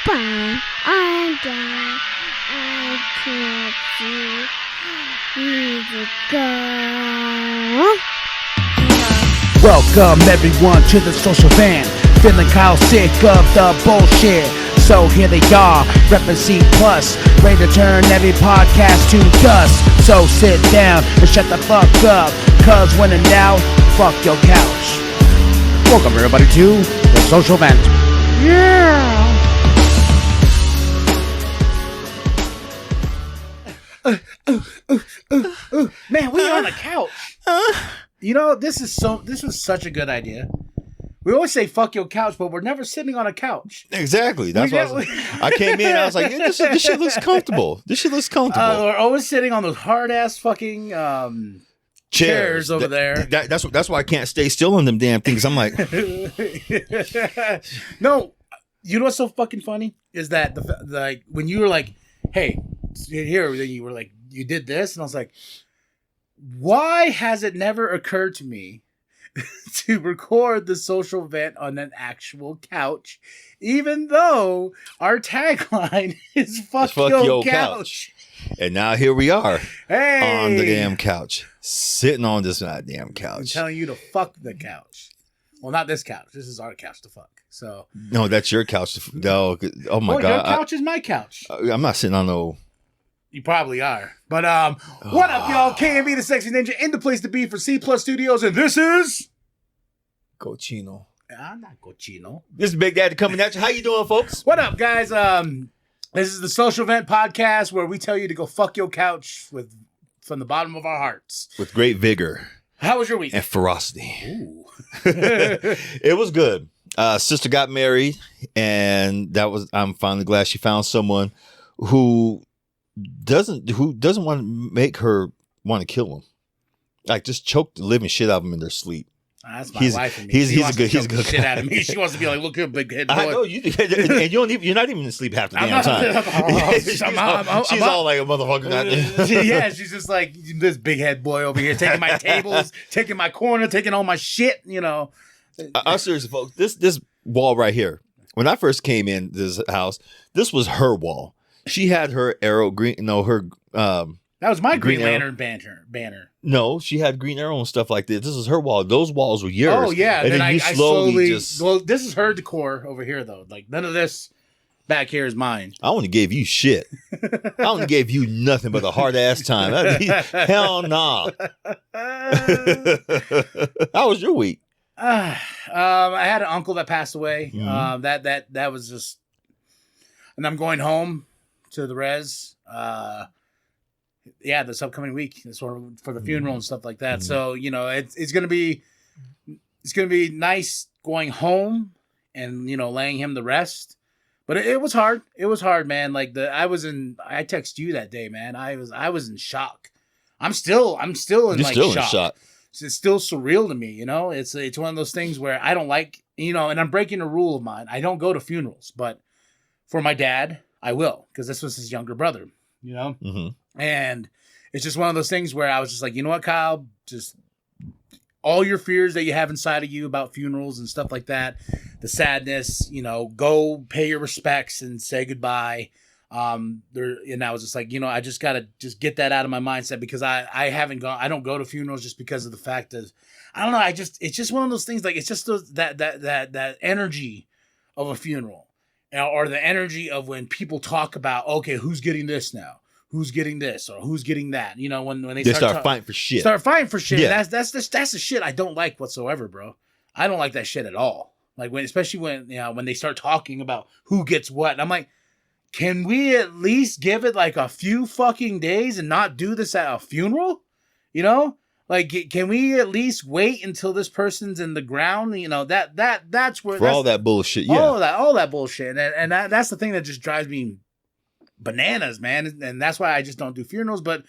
Bye. I'm done. I can't see. Need to go. Welcome everyone to the social van. Feeling Kyle sick of the bullshit. So here they are, reppin' C+, ready to turn every podcast to dust. So sit down and shut the fuck up, cause when in doubt, fuck your couch. Welcome everybody to the social vent. Yeah! Man, we on a couch. You know, this was such a good idea. We always say "fuck your couch," but we're never sitting on a couch. Exactly. That's what I came in. I was like, yeah, this shit looks comfortable. This shit looks comfortable. We're always sitting on those hard ass fucking chairs over there. That's why I can't stay still on them damn things. I'm like, no. You know what's so fucking funny is that like when you were like, "Hey, here," then you were like, "You did this," and I was like, "Why has it never occurred to me to record the social vent on an actual couch, even though our tagline is fuck your couch. And now here we are, hey, on the damn couch, sitting on this damn couch. I'm telling you to fuck the couch. Well, not this couch. This is our couch to fuck. So no, that's your couch. No, oh my god, your couch is my couch. I'm not sitting on no. You probably are. But what up, y'all? KMB the Sexy Ninja in the place to be for C+ Studios, and this is Cochino. I'm not Cochino. This is Big Daddy coming at you. How you doing, folks? What up, guys? This is the Social Vent Podcast where we tell you to go fuck your couch from the bottom of our hearts. With great vigor. How was your week? And ferocity. Ooh. It was good. Sister got married, and I'm finally glad she found someone who doesn't want to make her want to kill him, like just choke the living shit out of him in their sleep. That's my wife and me. He's a good shit out of me. She wants to be like, look here, big head boy. I know you, and you're not even asleep half the damn time. She's all like a motherfucker. Yeah, she's just like this big head boy over here, taking my tables, taking my corner, taking all my shit. You know, I'm serious, folks. This wall right here. When I first came in this house, this was her wall. She had her arrow green. No, her that was my Green Lantern banner. No, she had Green Arrow and stuff like this. This is her wall. Those walls were yours. Oh yeah, and then I slowly just. Well, this is her decor over here though. Like none of this back here is mine. I only gave you shit. I only gave you nothing but a hard ass time. Hell no. How was your week? I had an uncle that passed away. Mm-hmm. That was just, and I'm going home to the res. This upcoming week, sort of for the funeral and stuff like that. Mm-hmm. So you know, it's gonna be nice going home and laying him to rest. But it was hard. It was hard, man. Like I texted you that day, man. I was in shock. I'm still in You're like still shock. In shock. It's still surreal to me, It's one of those things where I don't like, and I'm breaking a rule of mine. I don't go to funerals, but for my dad, I will, because this was his younger brother, Mm-hmm. And it's just one of those things where I was just like, you know what, Kyle, just all your fears that you have inside of you about funerals and stuff like that, the sadness, go pay your respects and say goodbye. And I was just like, I just gotta just get that out of my mindset, because I don't go to funerals just because of the fact that I don't know. It's just one of those things. Like it's just that energy of a funeral, or the energy of when people talk about, okay, who's getting this now? Who's getting this or who's getting that? When they start fighting for shit. Start fighting for shit. Yeah. That's the shit I don't like whatsoever, bro. I don't like that shit at all. Like especially when they start talking about who gets what. And I'm like, can we at least give it like a few fucking days and not do this at a funeral? Like, can we at least wait until this person's in the ground? That's where all that bullshit. Yeah, all that bullshit, and that's the thing that just drives me bananas, man. And that's why I just don't do funerals. But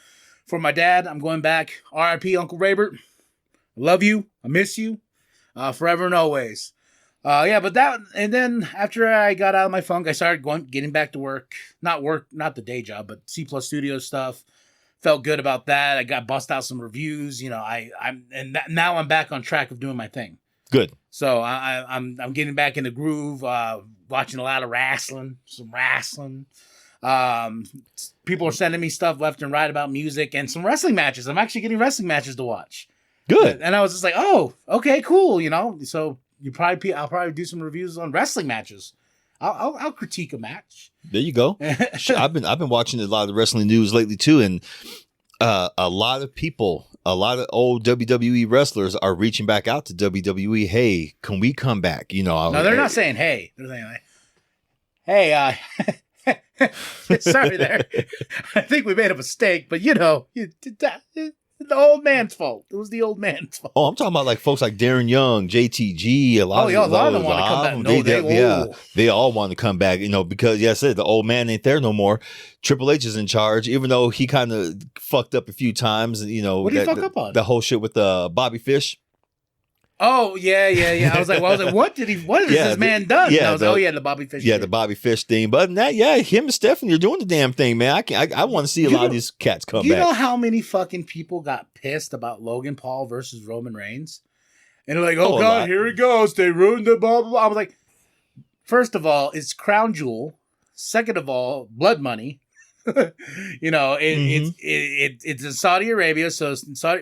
for my dad, I'm going back. R.I.P. Uncle Raybert. I love you. I miss you, forever and always. But that, and then after I got out of my funk, I started getting back to work. Not the day job, but C+ Studio stuff. Felt good about that. I got bust out some reviews. Now I'm back on track of doing my thing. Good. So I'm getting back in the groove, watching a lot of some wrestling. People are sending me stuff left and right about music and some wrestling matches. I'm actually getting wrestling matches to watch. Good. And I was just like, oh, okay, cool. So I'll probably do some reviews on wrestling matches. I'll critique a match. There you go. I've been watching a lot of the wrestling news lately too, and a lot of people, a lot of old WWE wrestlers are reaching back out to WWE. Hey, can we come back? No, they're not saying hey. They're saying like, hey, sorry there. I think we made a mistake, but the old man's fault. It was the old man's fault. Oh, I'm talking about like folks like Darren Young, JTG, a lot of them want to come back. They all want to come back, because I said the old man ain't there no more. Triple H is in charge, even though he kind of fucked up a few times. What did he fuck up on? The whole shit with Bobby Fish. Oh yeah. I was like, what has this man done? Yeah, I was like, the Bobby Fish. Yeah, the Bobby Fish thing. But other than that, him and Stephanie are doing the damn thing, man. I want to see a lot of these cats come back. You know how many fucking people got pissed about Logan Paul versus Roman Reigns? And they're like, oh God, here it goes. They ruined the blah, blah, blah. I was like, first of all, it's Crown Jewel. Second of all, blood money. It's in Saudi Arabia, so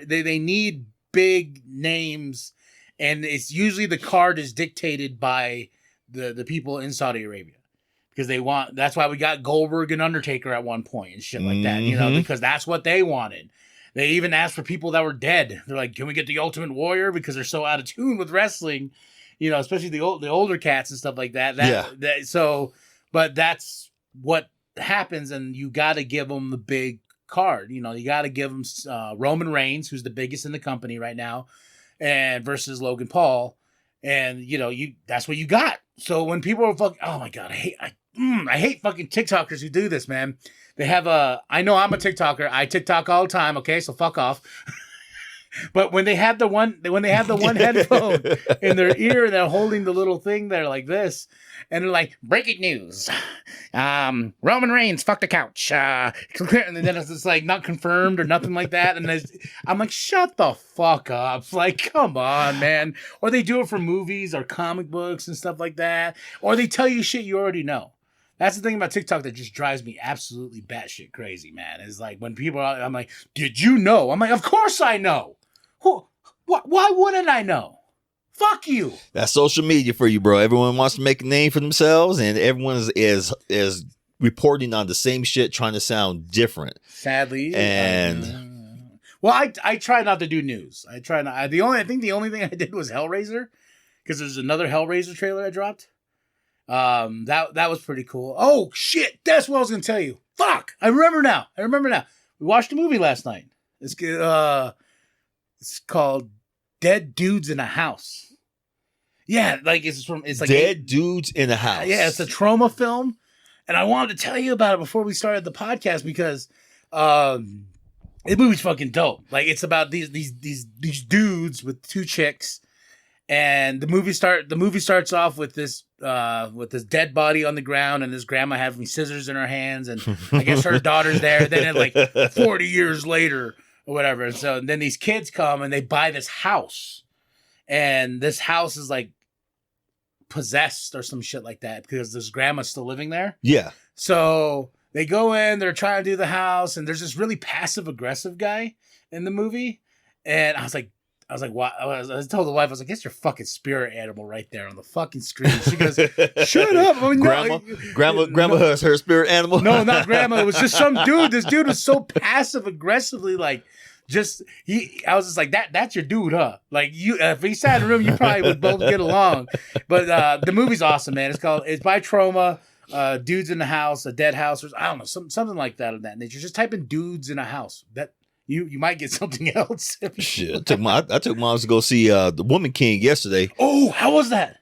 they need big names. And it's usually the card is dictated by the people in Saudi Arabia because that's why we got Goldberg and Undertaker at one point and shit like that, because that's what they wanted. They even asked for people that were dead. They're like, can we get the Ultimate Warrior? Because they're so out of tune with wrestling, especially the older cats and stuff like that. But that's what happens. And you got to give them the big card. You got to give them Roman Reigns, who's the biggest in the company right now, and versus Logan Paul, and that's what you got. So when people are fucking, oh my God, I hate fucking TikTokers who do this, man. They have I know I'm a TikToker. I TikTok all the time. Okay, so fuck off. But when they have the one headphone in their ear and they're holding the little thing there like this, and they're like, breaking news, Roman Reigns fucked a couch, and then it's just like not confirmed or nothing like that, and I'm like, shut the fuck up, like, come on, man. Or they do it for movies or comic books and stuff like that, or they tell you shit you already know. That's the thing about TikTok that just drives me absolutely batshit crazy, man. Is like when people I'm like, did you know? I'm like, of course I know. Why wouldn't I know? Fuck you. That's social media for you, bro. Everyone wants to make a name for themselves, and everyone is reporting on the same shit, trying to sound different. Sadly, and I try not to do news. I try not. The only thing I did was Hellraiser, because there's another Hellraiser trailer I dropped. That was pretty cool. Oh shit, that's what I was gonna tell you. Fuck, I remember now. We watched a movie last night. It's called Dead Dudes in a House. Yeah, it's like Dead Dudes in a House. Yeah, it's a trauma film, and I wanted to tell you about it before we started the podcast because the movie's fucking dope. Like, it's about these dudes with two chicks, and the movie starts off with this dead body on the ground and this grandma having scissors in her hands, and I guess her daughter's there. Then like 40 years later or whatever, and so then these kids come and they buy this house, and this house is like possessed or some shit like that because this grandma's still living there. Yeah. So they go in, they're trying to do the house, and there's this really passive aggressive guy in the movie, and I was like, what? I told the wife, I was like, it's your fucking spirit animal right there on the fucking screen. She goes, shut up. I mean, grandma has her spirit animal. No, not grandma. It was just some dude. This dude was so passive aggressively, like, I was just like, that's your dude, huh? Like, you, if he sat in a room, you probably would both get along. But the movie's awesome, man. It's by Trauma, Dudes in the House, a Dead House, or I don't know, something like that of that nature. Just type in Dudes in a House. That you might get something else. Shit, I took moms to go see The Woman King yesterday. Oh, how was that?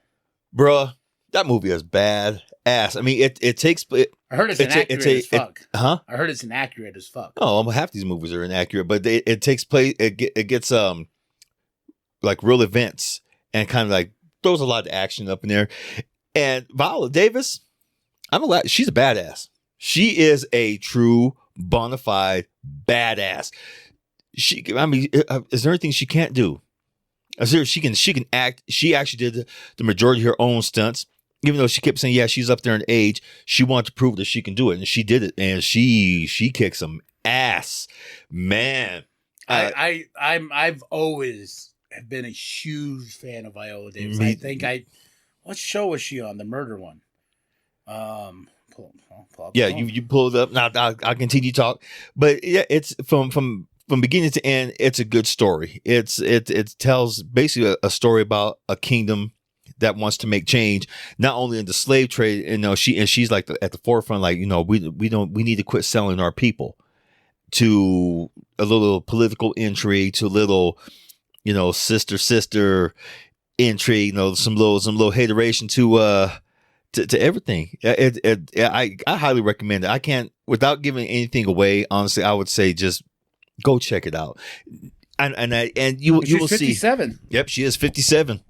Bruh, that movie is bad ass. I mean, it takes... I heard it's inaccurate as fuck. I heard it's inaccurate as fuck. Oh, half these movies are inaccurate, but it takes place. It gets like real events and kind of like throws a lot of action up in there. And Viola Davis, she's a badass. She is a true bona fide badass. Is there anything she can't do? I said she can act. She actually did the majority of her own stunts. Even though she kept saying, yeah, she's up there in age, she wanted to prove that she can do it. And she did it. And she kicked some ass. Man. I've always been a huge fan of Viola Davis. I think what show was she on? The murder one. Pull up yeah, you pull it up. Now I'll continue to talk. But yeah, it's from beginning to end, it's a good story. It tells basically a story about a kingdom that wants to make change, not only in the slave trade. And she's like at the forefront, like, we need to quit selling our people, to a little political intrigue, to a little, sister intrigue, some little hateration to everything. I highly recommend it. I can't, without giving anything away, honestly, I would say just go check it out. And you will see. 57. Yep, she is 57.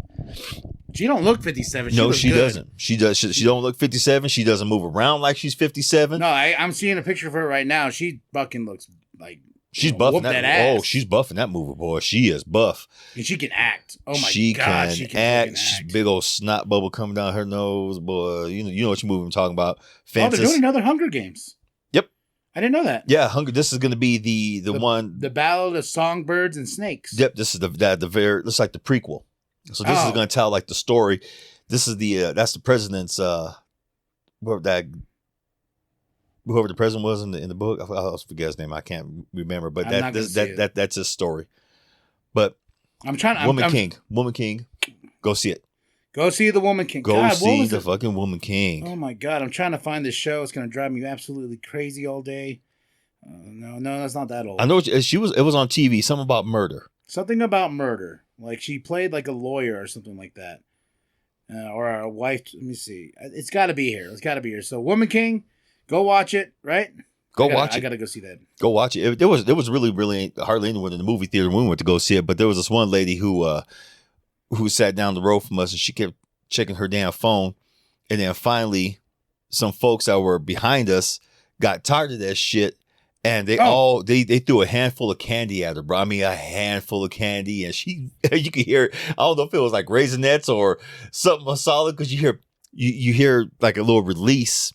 She don't look 57. She doesn't. She don't look 57. She doesn't move around like she's 57. No, I'm seeing a picture of her right now. She fucking looks like she's buffing that ass. Oh, she's buffing that movie, boy. She is buff. And she can act. Oh my god, she can act. She's big old snot bubble coming down her nose, boy. You know what movie I'm talking about. Fences. Oh, they're doing another Hunger Games. Yep. I didn't know that. Yeah, This is going to be the one. The Battle of Songbirds and Snakes. Yep. This is the very. Looks like the prequel. So this is going to tell like the story. This is that's the president's whoever the president was in the book. I forget his name. I can't remember. But that's his story. But Woman King, go see it. Go see the Woman King. Go see the fucking Woman King. Oh my god, I'm trying to find this show. It's going to drive me absolutely crazy all day. No, that's not that old. I know it was on TV. Something about murder. Something about murder. Like she played like a lawyer or something like that. Or a wife. Let me see. It's got to be here. So Woman King, go watch it, right? Watch it. I got to go see that. Go watch it. There was really hardly anyone in the movie theater when we went to go see it. But there was this one lady who sat down the road from us, and she kept checking her damn phone. And then finally, some folks that were behind us got tired of that shit. And they threw a handful of candy at her, bro. I mean, a handful of candy, and you could hear. I don't know if it was like Raisinets or something solid, because you hear like a little release,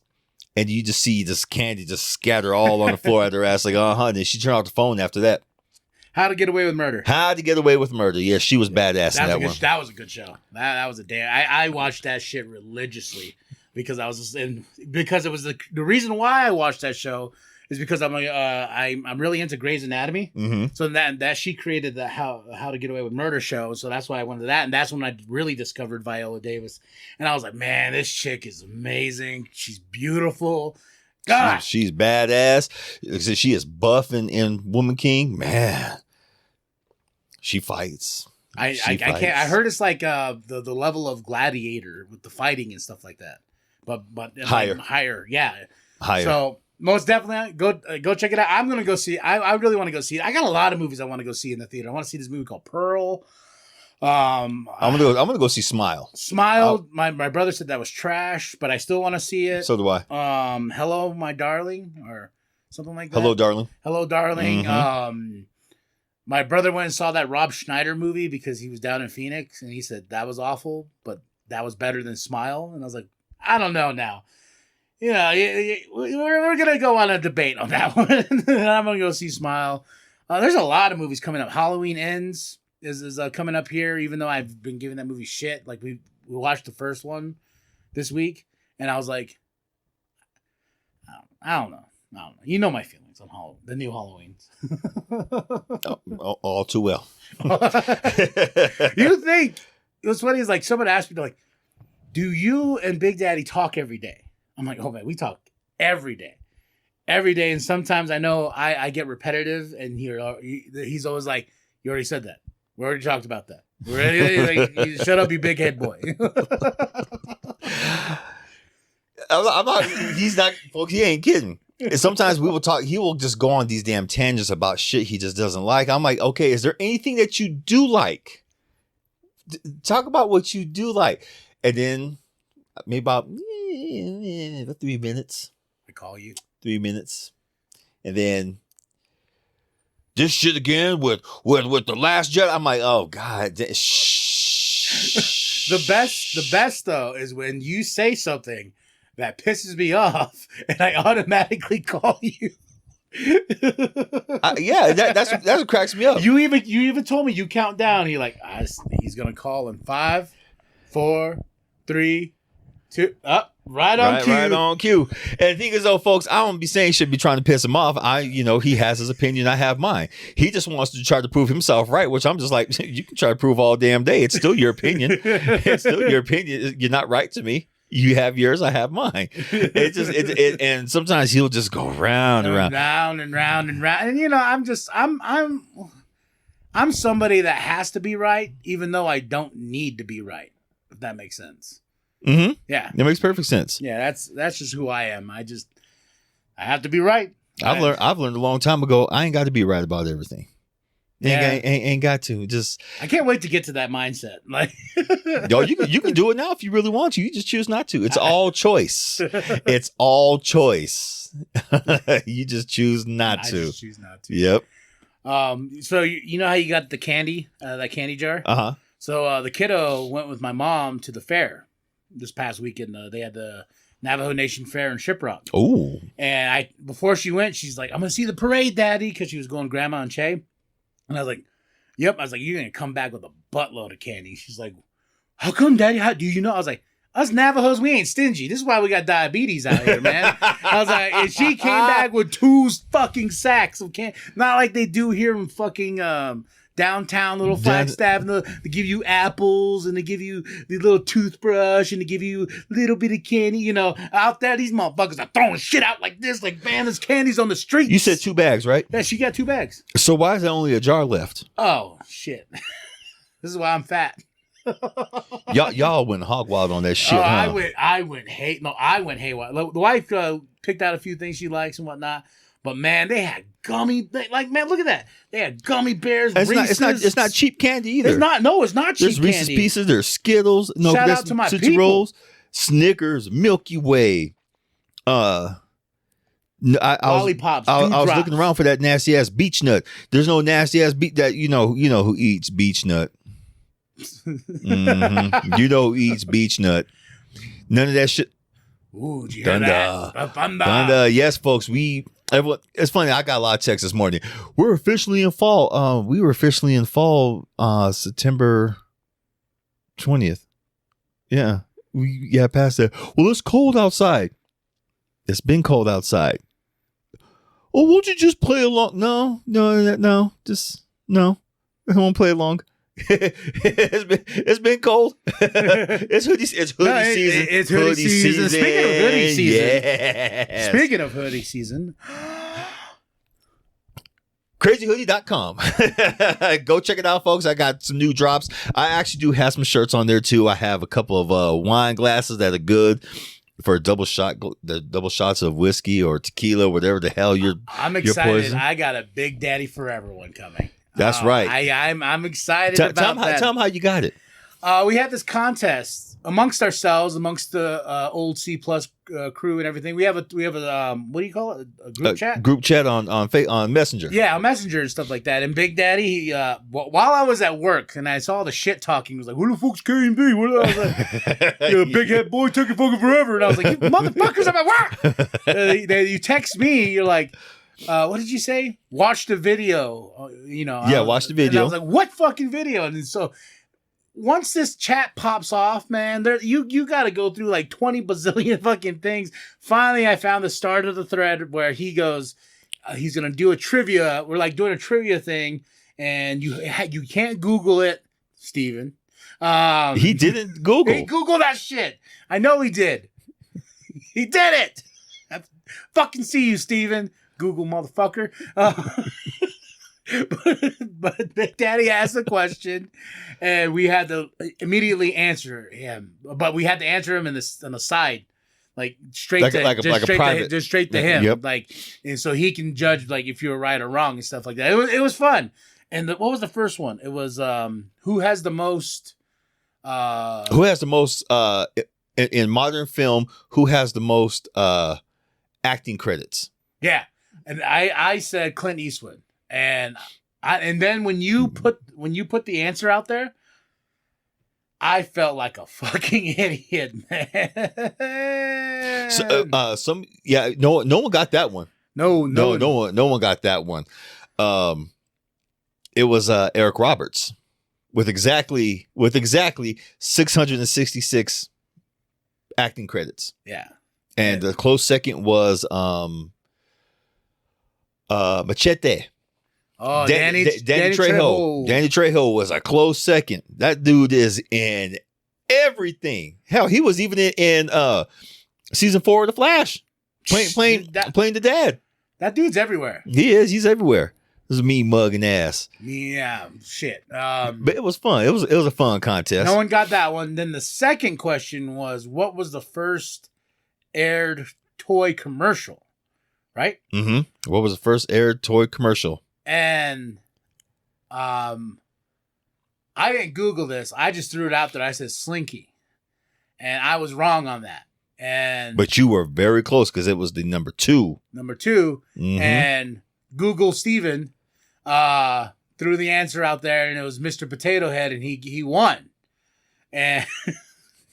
and you just see this candy just scatter all on the floor at her ass, like and then she turned off the phone after that. How to Get Away with Murder. How to Get Away with Murder. Yeah, she was badass in that one. That was a good show. That was a damn. I watched that shit religiously because I was just because it was the reason why I watched that show. Is because I'm really into Grey's Anatomy, so that she created the How to Get Away with Murder show, so that's why I went to that, and that's when I really discovered Viola Davis, and I was like, man, this chick is amazing. She's beautiful. God, she's badass. She is buff in Woman King. Man, she fights. I can't. I heard it's like the level of Gladiator with the fighting and stuff like that, but higher, yeah, higher. So. Most definitely, go check it out. I'm gonna go see. I really want to go see it. I got a lot of movies I want to go see in the theater. I want to see this movie called Pearl. I'm gonna go see Smile. My brother said that was trash, but I still want to see it. So do I. Hello, my darling, or something like that. Hello, darling. Hello, darling. Mm-hmm. My brother went and saw that Rob Schneider movie because he was down in Phoenix, and he said that was awful, but that was better than Smile. And I was like, I don't know now. We're going to go on a debate on that one. I'm going to go see Smile. There's a lot of movies coming up. Halloween Ends is coming up here, even though I've been giving that movie shit. Like, we watched the first one this week, and I was like, I don't know. You know my feelings on the new Halloweens. all too well. You think, what's funny is like someone asked me, like, do you and Big Daddy talk every day? I'm like, oh man, we talk every day, and sometimes I know I get repetitive, and he's always like, "You already said that. We already talked about that. Like, shut up, you big head boy." I'm not. He's not, folks. He ain't kidding. And sometimes we will talk. He will just go on these damn tangents about shit he just doesn't like. I'm like, okay, is there anything that you do like? Talk about what you do like, and then maybe about 3 minutes. I call you 3 minutes, and then this shit again with the Last Jedi. I'm like, oh God, The best though is when you say something that pisses me off, and I automatically call you. Yeah, that's what cracks me up. You even told me you count down. You're like, he's gonna call in 5, 4, 3, 2. Up, right on cue. Right on cue. And the thing is, though, folks, I don't be saying shit, be trying to piss him off. He has his opinion. I have mine. He just wants to try to prove himself right, which I'm just like, you can try to prove all damn day. It's still your opinion. It's still your opinion. You're not right to me. You have yours, I have mine. And sometimes he'll just go round and round. Round and round and round. And I'm somebody that has to be right, even though I don't need to be right. If that makes sense. Mm-hmm. Yeah. That makes perfect sense. Yeah, that's just who I am. I have to be right. I've learned a long time ago, I ain't got to be right about everything. Ain't got to. Just I can't wait to get to that mindset. Like, yo, you can do it now if you really want to. You just choose not to. It's all choice. It's all choice. You just choose not to. I just choose not to. Yep. So you know how you got the candy, that candy jar? Uh-huh. So the kiddo went with my mom to the fair this past weekend. They had the Navajo Nation Fair in Shiprock. Oh. And before she went, she's like, "I'm gonna see the parade, Daddy," because she was going Grandma and Che. And I was like, "Yep." I was like, "You're gonna come back with a buttload of candy." She's like, "How come, Daddy? How do you know?" I was like, "Us Navajos, we ain't stingy. This is why we got diabetes out here, man." I was like, and she came back with 2 fucking sacks of candy, not like they do here in fucking downtown little Flagstaff. And they give you apples, and they give you the little toothbrush, and they give you a little bit of candy. Out there, these motherfuckers are throwing shit out like this, like, man, there's candies on the streets. You said 2 bags, right? Yeah, she got 2 bags. So why is there only a jar left? Oh shit! This is why I'm fat. Y'all went hog wild on that shit. I went haywire. The wife picked out a few things she likes and whatnot, but man, they had man, look at that. They had gummy bears. It's not cheap candy either. It's not cheap. There's Reese's candy. Pieces. There's Skittles. No, Shout out to my Tootsie people. Rolls, Snickers, Milky Way. Lollipops. I was looking around for that nasty ass beech nut. There's no nasty ass that you know who eats beech nut. Mm-hmm. You know who eats beech nut. None of that shit. Ooh, did you hear that? Thunder. Yes, folks. Everyone, it's funny. I got a lot of texts this morning. We're officially in fall. We were officially in fall September 20th. Yeah. We got past that. Well, it's cold outside. It's been cold outside. Well, won't you just play along? No. Just no. I won't play along. It's been cold. It's hoodie season. It's hoodie season. Speaking of hoodie season. Yes. Speaking of hoodie season. crazyhoodie.com. Go check it out, folks. I got some new drops. I actually do have some shirts on there too. I have a couple of wine glasses that are good for a double shots of whiskey or tequila, whatever the hell I'm excited. I got a Big Daddy Forever one coming. That's right. I'm excited about that. Tell them how you got it. We had this contest amongst ourselves, amongst the old C Plus crew and everything. We have a what do you call it? A group chat. Group chat on Messenger. Yeah, on Messenger and stuff like that. And Big Daddy, while I was at work and I saw the shit talking, he was like, "Who the fuck's K and B?" I was like, "You're a big head boy, took it fucking forever." And I was like, "You motherfuckers, I'm at work." You text me, you're like, what did you say? Watch the video. Yeah, watch the video. And I was like, what fucking video? And so once this chat pops off, man, you got to go through like 20 bazillion fucking things. Finally, I found the start of the thread where he goes, he's going to do a trivia. We're like doing a trivia thing, and you can't Google it, Steven. He didn't Google. He Googled that shit. I know he did. He did it. I fucking see you, Steven. Google motherfucker. But Big Daddy asked a question, and we had to immediately answer him. But we had to answer him on the side, like straight to him. Yep. Like, and so he can judge like if you were right or wrong and stuff like that. It was fun. And what was the first one? It was who has the most. Who has the most in modern film? Who has the most acting credits? Yeah. And I said Clint Eastwood. And then when you put the answer out there, I felt like a fucking idiot, man. No one got that one. No one got that one. It was Eric Roberts with exactly 666 acting credits. Yeah. And the close second was Machete. Oh, Danny Trejo. Danny Trejo was a close second. That dude is in everything. Hell, he was even in season 4 of The Flash, playing the dad. That dude's everywhere. He is. He's everywhere. This is me mugging ass. Yeah, shit. But it was fun. It was a fun contest. No one got that one. Then the second question was, what was the first aired toy commercial? Right? Mm-hmm. What was the first aired toy commercial? And I didn't Google this. I just threw it out there. I said Slinky. And I was wrong on that. But you were very close because it was the number 2. Mm-hmm. And Google Steven threw the answer out there, and it was Mr. Potato Head, and he won. And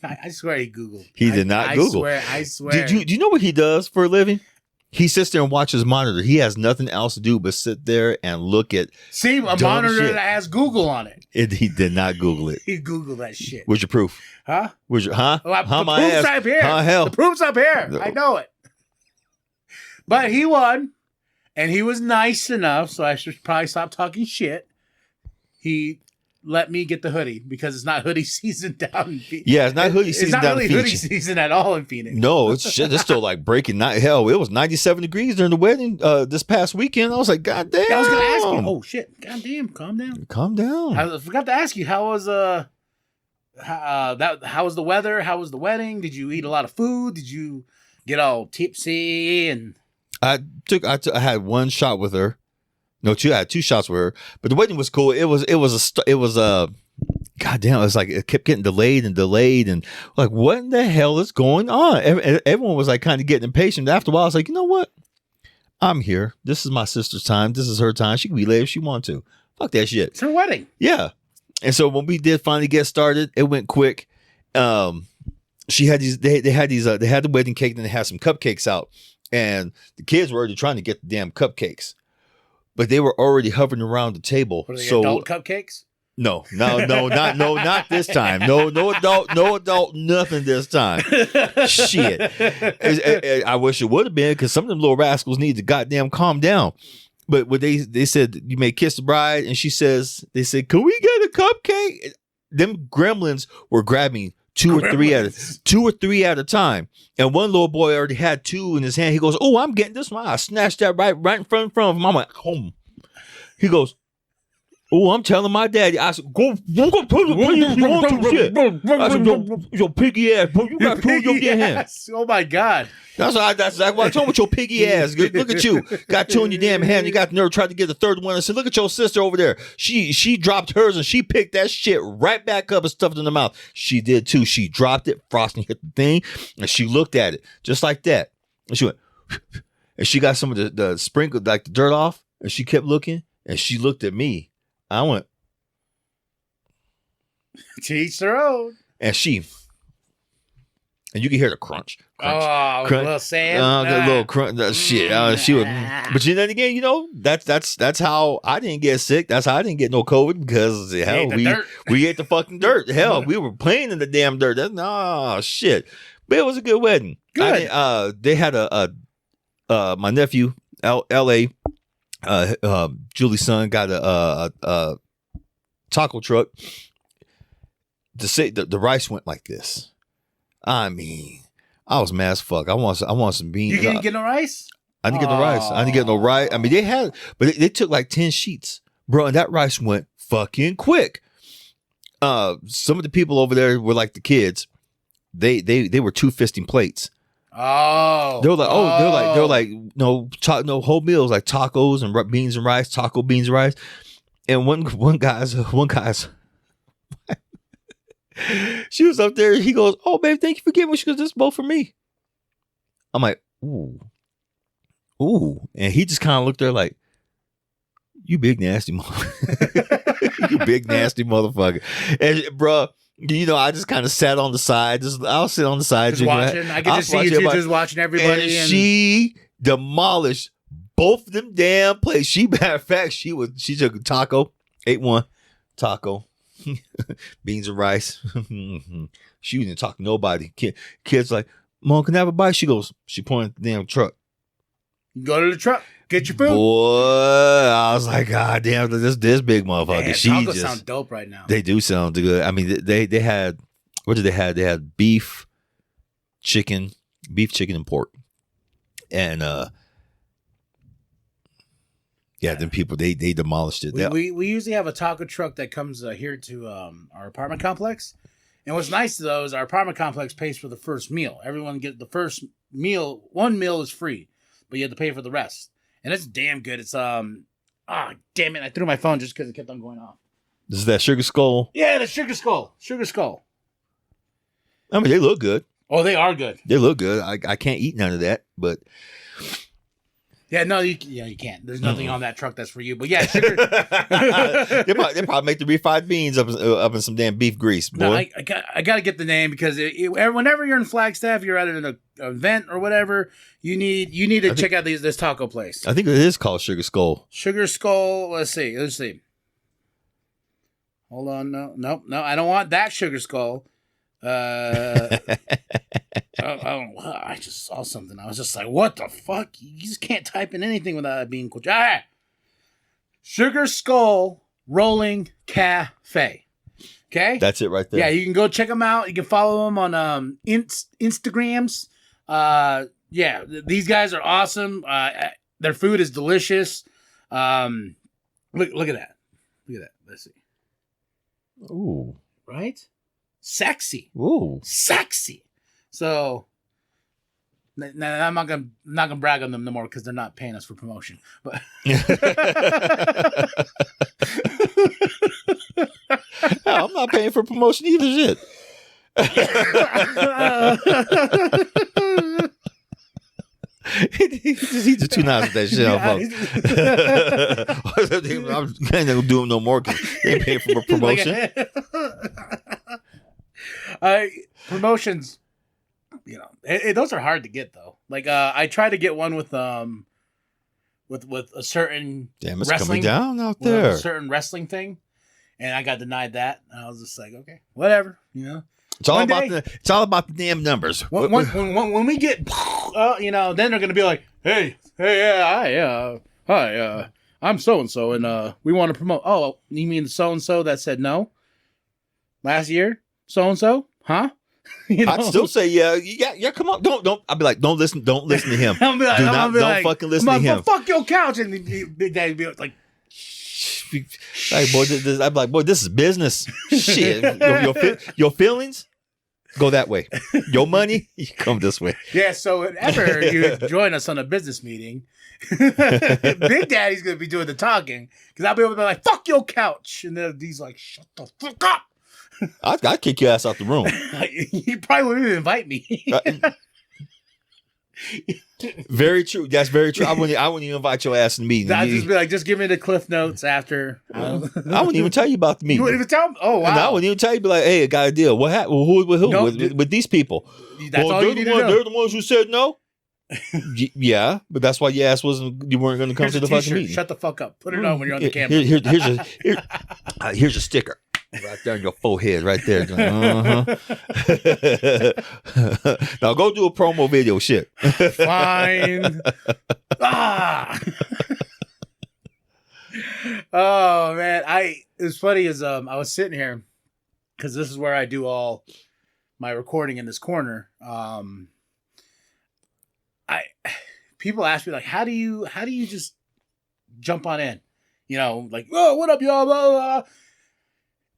I swear he Googled. He did not Google. I swear. Do you know what he does for a living? He sits there and watches monitor. He has nothing else to do but sit there and look at. See, a monitor that has Google on it. He did not Google it. He Googled that shit. Where's your proof? Huh? Where's your huh? Well, the proof's up here. Hell. The proof's up here. I know it. But he won, and he was nice enough, so I should probably stop talking shit. He let me get the hoodie because it's not hoodie season down in Phoenix. Yeah, it's not hoodie season down in Phoenix. It's not really hoodie season at all in Phoenix. No, it's shit. It's still like breaking night. Hell, it was 97 degrees during the wedding this past weekend. I was like, God damn. I was going to ask you. Oh, shit. God damn. Calm down. Calm down. I forgot to ask you, how was how was the weather? How was the wedding? Did you eat a lot of food? Did you get all tipsy? And I had one shot with her. No, I had 2 shots with her. But the wedding was cool. It was goddamn. It was like it kept getting delayed, and like, what in the hell is going on? Everyone was like kind of getting impatient. After a while, I was like, you know what? I'm here. This is my sister's time. This is her time. She can be late if she wants to. Fuck that shit. It's her wedding. Yeah. And so when we did finally get started, it went quick. She had these. They had these. They had the wedding cake, and they had some cupcakes out, and the kids were already trying to get the damn cupcakes, but they were already hovering around the table. Were they adult cupcakes? No, not this time. No adult, nothing this time. Shit. I wish it would have been, because some of them little rascals need to goddamn calm down. But when they said you may kiss the bride, and they said, can we get a cupcake? Them gremlins were grabbing two or three at a time. And one little boy already had 2 in his hand. He goes, oh, I'm getting this one. I snatched that right in front of him. I'm like, home. He goes, oh, I'm telling my daddy. I said, go put the if you want to, shit. I said, your piggy ass, bro, you got 2 of your hand. Oh my God. That's what I told him, with your piggy ass. Look at you. Got 2 in your damn hand. You got the nerve, tried to get the third one. I said, look at your sister over there. She dropped hers, and she picked that shit right back up and stuffed it in her mouth. She did too. She dropped it. Frosting hit the thing, and she looked at it just like that. And she went, and she got some of the sprinkle, like the dirt off, and she kept looking, and she looked at me. I went, to each their own. And you can hear the crunch. Oh, crunch. A little sand. A little crunch. Shit. She was, but then again, that's how I didn't get sick. That's how I didn't get no COVID, because hell, we ate the fucking dirt. Hell, we were playing in the damn dirt. Shit. But it was a good wedding. Good. They had my nephew, L.A., Julie's son, got a taco truck. To say the rice went like this. I mean, I was mad as fuck. I want some beans. You didn't get no rice? I didn't get no rice. I didn't get no rice. I mean, they had, but they took like 10 sheets, bro, and that rice went fucking quick. Some of the people over there were like the kids. They were 2-fisting plates. Oh, they're like no whole meals, like tacos and beans and rice, taco, beans and rice. And one guy's she was up there. He goes, "Oh, babe, thank you for giving me." She goes, "This is both for me." I'm like, ooh, and he just kind of looked there like, You big nasty motherfucker. You big nasty motherfucker. And bruh, I just kind of sat on the side. I'll sit on the side. Just watching. I can just see you just watching everybody. And she demolished both of them damn plates. Matter of fact, she took a taco, ate one taco, beans and rice. She didn't talk to nobody. Kids like, Mom, can I have a bite? She pointed at the damn truck. Go to the truck. Get your food. Boy, I was like, God damn, this big motherfucker. Man, tacos sound dope right now. They do sound good. I mean, they had, what did they have? They had beef, chicken, and pork. And then people, they demolished it. We usually have a taco truck that comes here to our apartment complex. And what's nice though is our apartment complex pays for the first meal. Everyone get the first meal. One meal is free, but you have to pay for the rest. And it's damn good. It's damn it! I threw my phone just because it kept on going off. This is that Sugar Skull. Yeah, the Sugar Skull. Sugar Skull. I mean, they look good. Oh, they are good. They look good. I can't eat none of that, but yeah, no, you can't. There's nothing on that truck that's for you. But yeah, sugar. they probably make the refried beans up in some damn beef grease, boy. No, I got to get the name because whenever you're in Flagstaff, you're at an event or whatever, you need to check out this taco place. I think it is called Sugar Skull. Sugar Skull. Let's see. Hold on. No. I don't want that Sugar Skull. I just saw something. I was just like, what the fuck? You just can't type in anything without it being cool. Sugar Skull Rolling Cafe. Okay? That's it right there. Yeah, you can go check them out. You can follow them on Instagrams. Yeah, these guys are awesome. Their food is delicious. Look at that. Look at that. Let's see. Ooh. Right? Sexy. Ooh. Sexy. So now I'm not gonna brag on them no more because they're not paying us for promotion. But I'm not paying for promotion either. Shit. He's just too nice with that shit, folks. I ain't gonna do him no more because they ain't paying for a promotion. Promotions, those are hard to get though. Like I tried to get one with a certain damn, it's wrestling coming down out there, a certain wrestling thing, and I got denied that. And I was just like, okay, whatever, It's all about the damn numbers. When we get, then they're gonna be like, hey, hi, I'm so and so, and we want to promote. Oh, you mean so and so that said no last year? So and so, huh? I'd still say yeah. Come on, don't. I'd be like, don't listen to him. Don't fucking listen to him. Fuck your couch, and Big Daddy be like. Like, boy, I'm like, boy, this is business. Shit, your feelings go that way. Your money, you come this way. Yeah. So whenever you join us on a business meeting, Big Daddy's gonna be doing the talking because I'll be able to be like, "Fuck your couch," and then he's like, "Shut the fuck up." I'd kick your ass out the room. You probably wouldn't even invite me. Very true. That's very true. I wouldn't even invite your ass to the meeting. I'd just be like, just give me the cliff notes after. I wouldn't even tell you about the meeting. You wouldn't even tell me? Oh, wow. And I wouldn't even tell you. Be like, hey, I got a deal. What happened? Who? With these people? That's all you need to know. They're the ones who said no? Yeah, but that's why your ass you weren't going to come to the fucking meeting. Shut the fuck up. Put it on when you're on the camera. Here's a sticker. Right there on your forehead, right there. Now go do a promo video, shit. Fine. Oh man, it's funny as I was sitting here because this is where I do all my recording in this corner. People ask me like, how do you just jump on in? Like, oh, what up, y'all? Blah, blah, blah.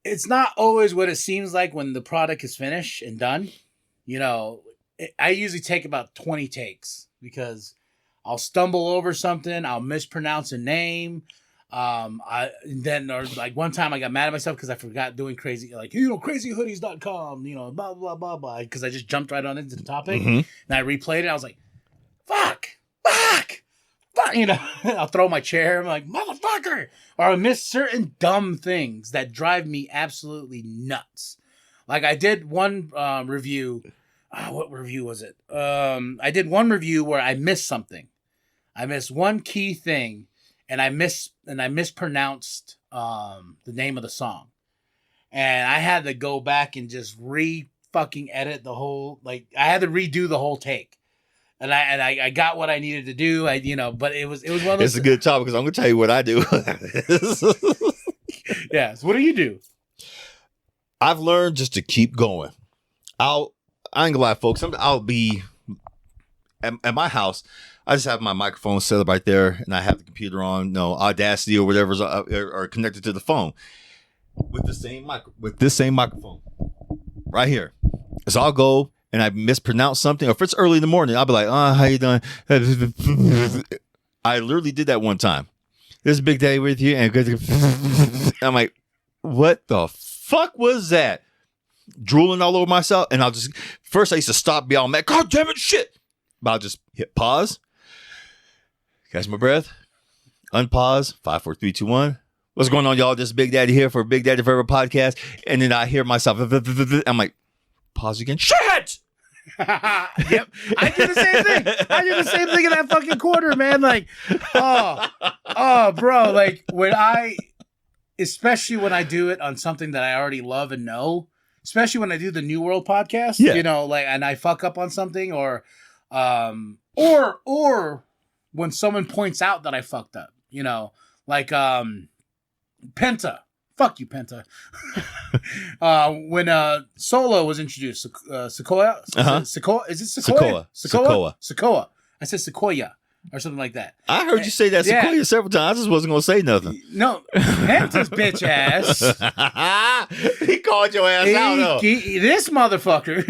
It's not always what it seems like when the product is finished and done. I usually take about 20 takes because I'll stumble over something. I'll mispronounce a name. Or like one time I got mad at myself because I forgot doing crazyhoodies.com, blah, blah, blah, blah. Because I just jumped right on into the topic and I replayed it. I was like, fuck. I'll throw my chair. I'm like, motherfucker. motherfucker, or I miss certain dumb things that drive me absolutely nuts. Like I did one review. What review was it? I did one review where I missed something. I missed one key thing, and I mispronounced the name of the song, and I had to go back and just fucking edit the whole. Like I had to redo the whole take, and I got what I needed to do. But it was one of those. It's a good topic because I'm gonna tell you what I do. Yeah. So what do you do? I've learned just to keep going. I ain't gonna lie, folks. I'll be at my house. I just have my microphone set up right there, and I have the computer on, Audacity or whatever's are connected to the phone with the same microphone right here. So I'll go and I mispronounce something, or if it's early in the morning, I'll be like, "Oh, how you doing?" I literally did that one time. There's a big day with you, and I'm like, "What the fuck was that?" Drooling all over myself, and first I used to stop, be all mad, God damn it, shit. But I'll just hit pause, catch my breath, unpause, 5, 4, 3, 2, 1. What's going on, y'all? This is Big Daddy here for Big Daddy Forever podcast, and then I hear myself, I'm like, pause again, shit. Yep, I do the same thing. I do the same thing in that fucking quarter, man. Like, bro, like especially when I do it on something that I already love and know. Especially when I do the New World podcast, and I fuck up on something, or when someone points out that I fucked up, like Penta, fuck you, Penta. When Solo was introduced, Sequoia, Sequoia, is it Sequoia? Sequoia. I said Sequoia or something like that. I heard you say that Sequoia several times. I just wasn't gonna say nothing. No, Penta's bitch ass. He called your ass out, though. This motherfucker.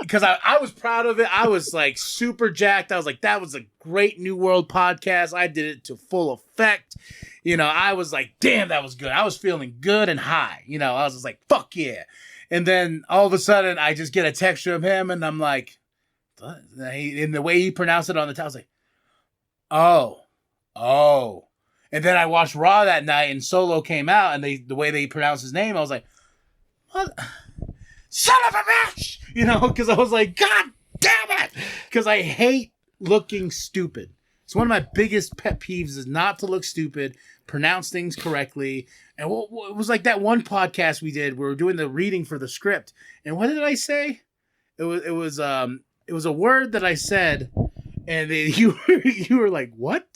Because I was proud of it. I was like super jacked. I was like, that was a great New World podcast. I did it to full effect. I was like, damn, that was good. I was feeling good and high. I was just like, fuck yeah. And then all of a sudden, I just get a text from him, and I'm like, in the way he pronounced it on the top, I was like, oh. And then I watched Raw that night, and Solo came out, and the way they pronounced his name, I was like, what? Son of a bitch! Because I was like, God damn it! Because I hate looking stupid. It's one of my biggest pet peeves is not to look stupid, pronounce things correctly. And it was like that one podcast we did, we were doing the reading for the script. And what did I say? It was a word that I said, and you were like, what?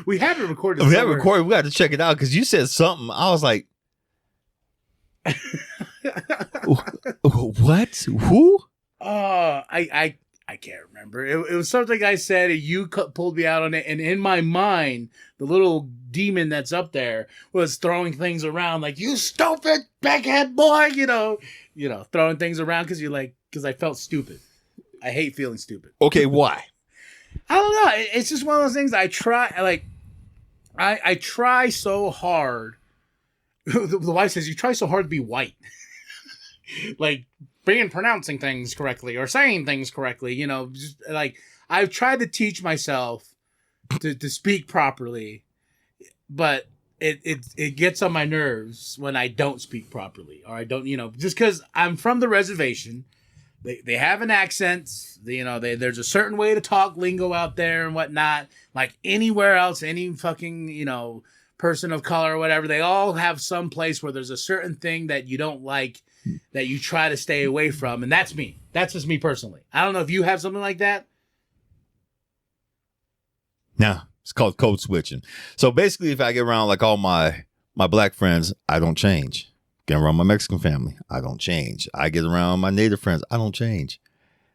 We have it recorded. We have it recorded. We got to check it out because you said something. I was like, what? Who? I can't remember. It was something I said, and you pulled me out on it. And in my mind, the little demon that's up there was throwing things around like, you stupid backhead boy, throwing things around because I felt stupid. I hate feeling stupid. Okay, why? I don't know. It's just one of those things I try so hard. The wife says, you try so hard to be white. Like pronouncing things correctly or saying things correctly, just like I've tried to teach myself to speak properly, but it gets on my nerves when I don't speak properly, or I don't, just because I'm from the reservation. They have an accent, there's a certain way to talk lingo out there and whatnot. Like anywhere else, any fucking, person of color or whatever, they all have some place where there's a certain thing that you don't like, that you try to stay away from. And that's me. That's just me personally. I don't know if you have something like that. No, it's called code switching. So basically, if I get around like all my black friends, I don't change. Get around my Mexican family, I don't change. I get around my native friends, I don't change.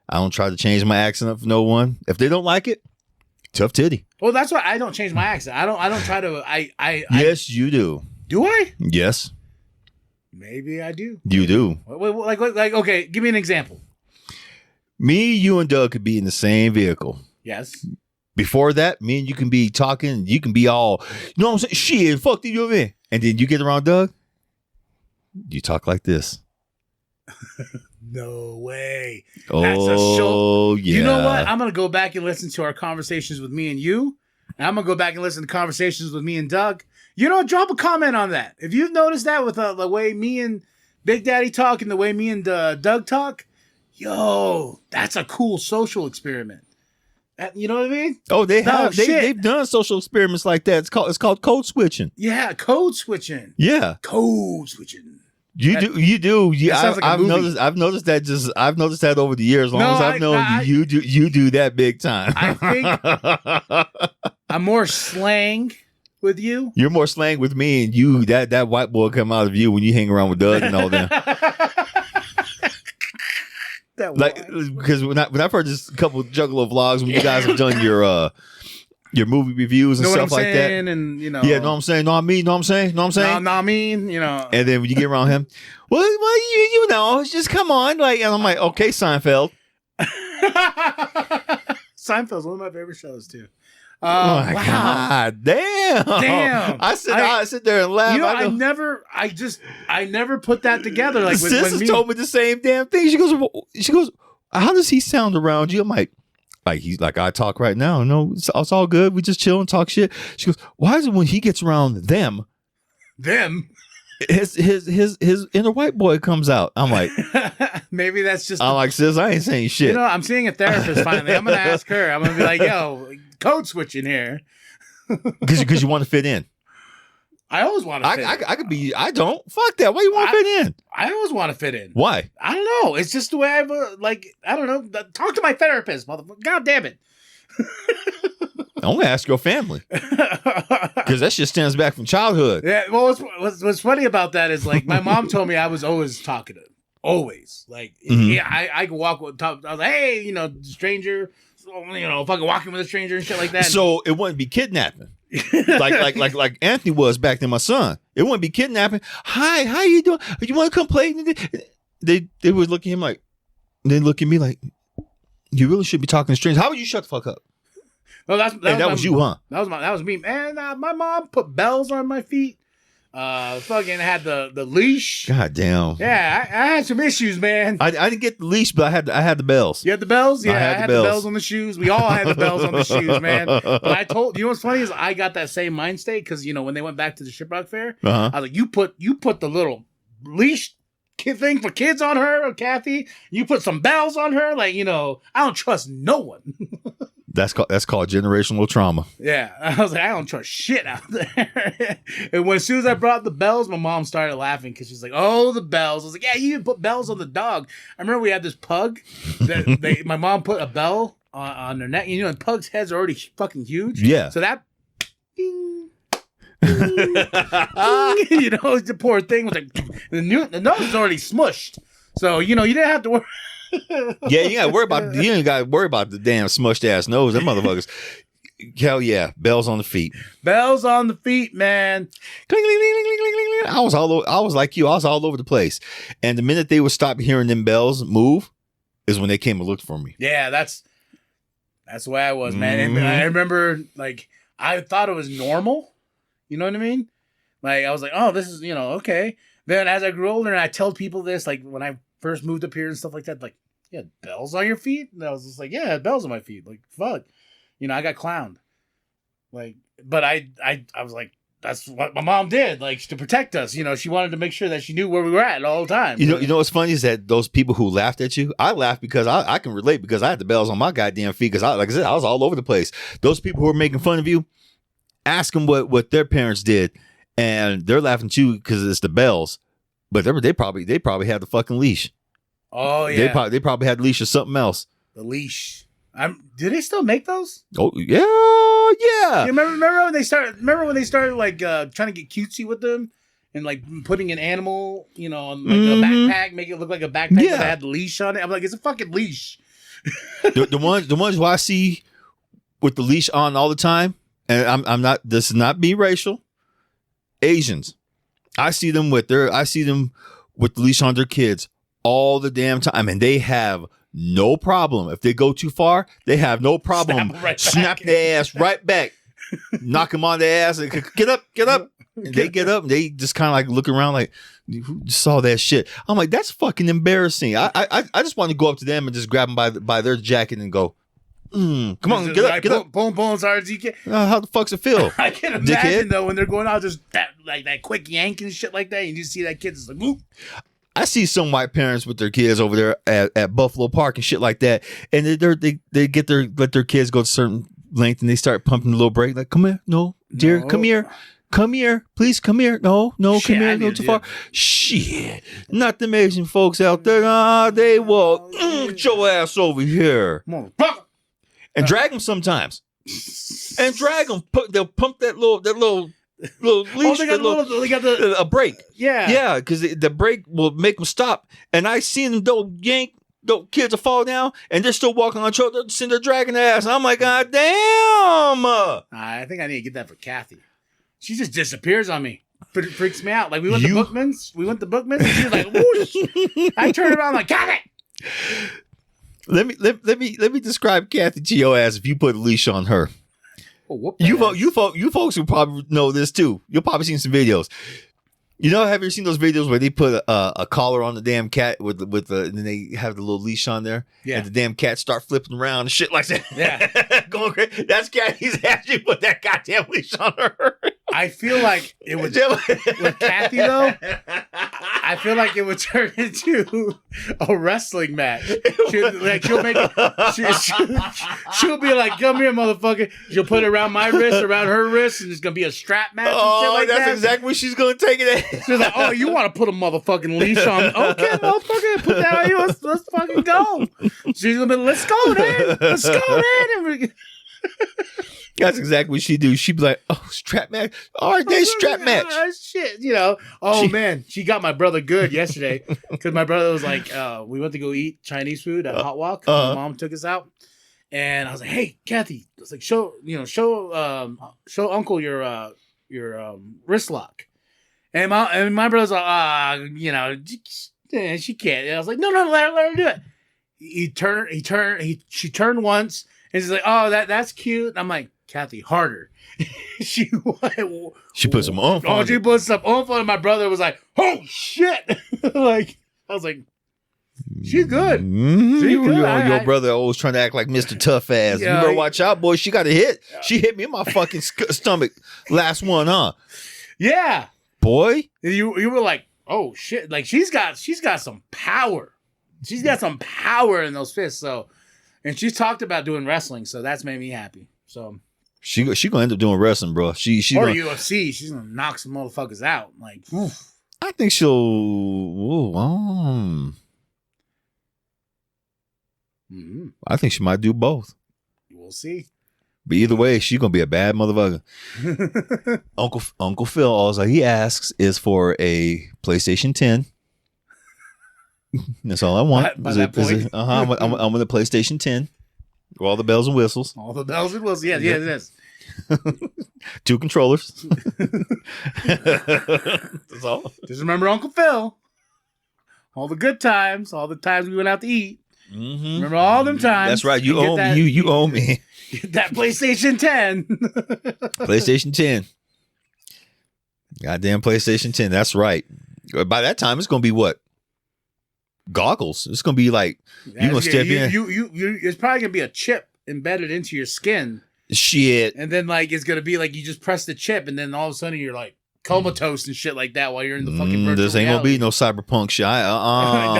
I don't try to change my accent up for no one. If they don't like it, tough titty. Well, that's why I don't change my accent. I don't try to. Yes, you do. Do I? Yes. Maybe I do. You do. Like, okay, give me an example. Me, you, and Doug could be in the same vehicle. Yes. Before that, me and you can be talking. You can be all, you know what I'm saying? Shit, fuck you, man. And then you get around Doug. You talk like this. No way. That's a show. Yeah. You know what? I'm going to go back and listen to our conversations with me and you. I'm gonna go back and listen to conversations with me and Doug. You know, drop a comment on that if you've noticed that with the way me and Big Daddy talk and the way me and Doug talk. Yo, that's a cool social experiment. You know what I mean? Oh, they have. They've done social experiments like that. It's called code switching. Yeah, code switching. Yeah, code switching. You do. Yeah, I've noticed. I've noticed that over the years. As long as I've known you do that big time. I think I'm more slang with you. You're more slang with me, and you that white boy come out of you when you hang around with Doug and all that. Like, because when I heard this couple Juggalo vlogs when you guys have done your movie reviews and stuff like that, and you know, yeah, know what I'm saying, know what I mean, know what I'm saying, I mean, you know, and then when you get around him, well, you know, just come on, like, and I'm like, okay, Seinfeld. Seinfeld's one of my favorite shows too. Oh my God, damn! I sit there and laugh. You know, I never put that together. Like Sis told me the same damn thing. She goes, how does he sound around you? I'm like he's like I talk right now. No, it's all good. We just chill and talk shit. She goes, why is it when he gets around them, his inner white boy comes out? I'm like, maybe that's just. I'm like, sis, I ain't saying shit. You know, I'm seeing a therapist finally. I'm gonna ask her. I'm gonna be like, yo, code switching here. Because you want to fit in. I always want to fit in. I could be. I don't. Fuck that. Why you want to fit in? I always want to fit in. Why? I don't know. It's just the way I've I don't know. Talk to my therapist, motherfucker. God damn it. I'm gonna ask your family because that shit stems back from childhood. Yeah. Well, what's funny about that is like my mom told me I was always talkative. Always. Like yeah, I could walk with top. I was like, hey, you know, stranger. You know, fucking walking with a stranger and shit like that. So it wouldn't be kidnapping, like Anthony was back then. My son, it wouldn't be kidnapping. Hi, how you doing? You want to come play? They would look at him like, they look at me like, you really should be talking to strangers. How would you shut the fuck up? Well, that was you, huh? That was me. And my mom put bells on my feet. Fucking had the leash. God damn. Yeah, I had some issues, man. I didn't get the leash, but I had the bells. You had the bells? Yeah, I had the bells. bells on the shoes. We all had the bells on the shoes, man. But I told you know what's funny is I got that same mind state because you know when they went back to the Shiprock Fair, I was like, you put the little leash kid thing for kids on her, or Kathy. You put some bells on her, like you know, I don't trust no one. That's called generational trauma. Yeah. I was like, I don't trust shit out there. And as soon as I brought the bells, my mom started laughing because she's like, oh, the bells. I was like, yeah, you even put bells on the dog. I remember we had this pug that my mom put a bell on their neck. You know, and pugs' heads are already fucking huge. Yeah. So that ding, ding, ding, you know, the poor thing was like, the nose is already smushed. So, you know, you didn't have to worry. Yeah, you ain't got to worry about the damn smushed ass nose. Them motherfuckers. Hell yeah, bells on the feet. Bells on the feet, man. Cling, cling, cling, cling, cling, cling, cling. I was like you. I was all over the place. And the minute they would stop hearing them bells move is when they came and looked for me. Yeah, that's the way I was, man. And I remember, like, I thought it was normal. You know what I mean? Like, I was like, oh, this is, you know, okay. Then as I grew older and I tell people this, like, when I first moved up here and stuff like that, like, you had bells on your feet? And I was just like, yeah, I had bells on my feet. Like, fuck. You know, I got clowned. Like, but I was like, that's what my mom did, like, to protect us. You know, she wanted to make sure that she knew where we were at all the time. You know what's funny is that those people who laughed at you, I laughed because I can relate because I had the bells on my goddamn feet because like I said, I was all over the place. Those people who are making fun of you, ask them what their parents did, and they're laughing at you because it's the bells, but they probably had the fucking leash. Oh yeah, they probably had the leash or something else. The leash. Do they still make those? Oh yeah. You remember when they started like trying to get cutesy with them and like putting an animal, you know, on like a backpack, make it look like a backpack that had the leash on it. I'm like, it's a fucking leash. the ones who I see with the leash on all the time, and I'm not. This is not being racial. Asians, I see them with the leash on their kids all the damn time, and they have no problem. If they go too far, they have no problem. Snap their ass right back. Knock them on their ass and get up. And they get up and they just kind of like look around like, who saw that shit? I'm like, that's fucking embarrassing. I just want to go up to them and just grab them by their jacket and go, Come on, get up, get up. Boom, as hard as you can. How the fuck's it feel? I can imagine though when they're going out, just that quick yank and shit like that. And you see that kid just like, whoop. I see some white parents with their kids over there at Buffalo Park and shit like that, and they let their kids go to a certain length, and they start pumping the little brake. Like, come here, no, dear, come here, please, come here. No, shit, come here, go too far. Shit, not the Asian folks out there. They will get your ass over here and drag them sometimes, and drag them. They'll pump that little leash, they got a brake. Yeah, because the brake will make them stop. And I seen them yank. Those kids will fall down, and they're still walking on the road. They're sitting there dragging their ass. And I'm like, God damn! I think I need to get that for Kathy. She just disappears on me. Freaks me out. Like we went to Bookman's. And she's like, whoosh. I turn around like, got it. Let me describe Kathy to your ass if you put a leash on her. You folks will probably know this too. You'll probably seen some videos. You know, have you seen those videos where they put a collar on the damn cat and then they have the little leash on there? Yeah. And the damn cat start flipping around and shit like that. Yeah. Going crazy. That's Kathy's ass. You put that goddamn leash on her. I feel like it would with Kathy though. I feel like it would turn into a wrestling match. She'll be like, "Come here, motherfucker!" She'll put it around my wrist, around her wrist, and it's gonna be a strap match. That's exactly what she's gonna take it at. She's like, "Oh, you want to put a motherfucking leash on me? Okay, motherfucker, put that on you. Let's fucking go." She's gonna be, "Let's go, man. Let's go, man." That's exactly what she do. She'd be like, "Oh, strap match. All right, then strap match." Shit, man, she got my brother good yesterday because my brother was like, we went to go eat Chinese food at Hot Walk. My mom took us out, and I was like, "Hey, Kathy," I was like, show Uncle your wrist lock," and my brother's like, she can't. And I was like, "No, let her do it." She turned once, and she's like, "Oh, that's cute." And I'm like, "Kathy, harder." She put some oomph on it. She put some oomph on it. My brother was like, "Oh shit!" Like I was like, "She's good." Mm-hmm. She's good. Your brother always trying to act like Mr. Tough Ass. You better watch out, boy. She got a hit. She hit me in my fucking stomach. Last one, huh? Yeah, boy. You were like, "Oh shit!" Like she's got some power. She's got some power in those fists. So, and she's talked about doing wrestling, so that's made me happy. So she gonna end up doing wrestling, bro. She or gonna, UFC. She's gonna knock some motherfuckers out. Like, oof. I think she'll. Mm-hmm. I think she might do both. We'll see. But either way, she's gonna be a bad motherfucker. Uncle Phil, all he asks is for a PlayStation 10. That's all I want. I'm with a PlayStation 10. All the bells and whistles. All the bells and whistles. Yeah, it is. 2 controllers. That's all. Just remember Uncle Phil. All the good times. All the times we went out to eat. Mm-hmm. Remember all them times. That's right. You owe me. You owe me. Get that PlayStation 10. PlayStation 10. Goddamn PlayStation 10. That's right. By that time, it's gonna be what? Goggles. It's gonna be like you're gonna step in. It's probably gonna be a chip embedded into your skin. Shit. And then like it's gonna be like you just press the chip, and then all of a sudden you're like comatose and shit like that while you're in the fucking virtual This ain't reality. gonna be no cyberpunk shit.